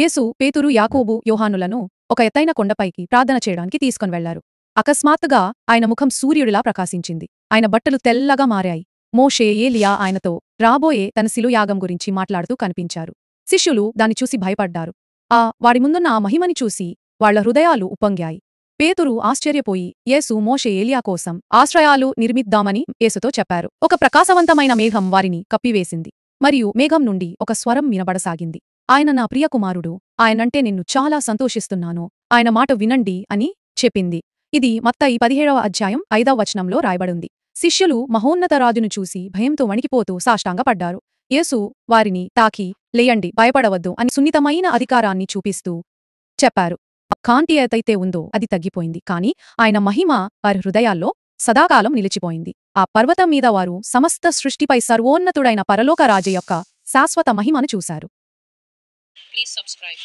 యేసు పేతురు యాకోబు యోహానులను ఒక ఎత్తైన కొండపైకి ప్రార్థన చేయడానికి తీసుకొని వెళ్లారు. అకస్మాత్తుగా ఆయన ముఖం సూర్యుడిలా ప్రకాశించింది. ఆయన బట్టలు తెల్లగా మారాయి. మోషే ఏలియా ఆయనతో రాబోయే తన శిలుయాగం గురించి మాట్లాడుతూ కనిపించారు. శిష్యులు దాన్ని చూసి భయపడ్డారు. వాడి ముందున్న ఆ మహిమని చూసి వాళ్ల హృదయాలు ఉప్పొంగాయి. పేతురు ఆశ్చర్యపోయి యేసు మోషే ఏలియా కోసం ఆశ్రయాలు నిర్మిద్దామని యేసుతో చెప్పారు. ఒక ప్రకాశవంతమైన మేఘం వారిని కప్పివేసింది. మరియు మేఘం నుండి ఒక స్వరం వినబడసాగింది. ఆయన నా ప్రియకుమారుడు, ఆయనంటే నిన్ను చాలా సంతోషిస్తున్నాను, ఆయన మాట వినండి అని చెప్పింది. ఇది మత్తయి 17వ అధ్యాయం 5వ వచనంలో రాయబడింది. శిష్యులు మహోన్నత రాజును చూసి భయంతో వణికిపోతూ సాష్టాంగపడ్డారు. యేసు వారిని తాకి లేయండి, భయపడవద్దు అని సున్నితమైన అధికారాన్ని చూపిస్తూ చెప్పారు. కాంతి ఏదైతే ఉందో అది తగ్గిపోయింది, కాని ఆయన మహిమ వారి హృదయాల్లో సదాకాలం నిలిచిపోయింది. ఆ పర్వతం మీద వారు సమస్త సృష్టిపై సర్వోన్నతుడైన పరలోక రాజు యొక్క శాశ్వత మహిమను చూశారు. Please subscribe.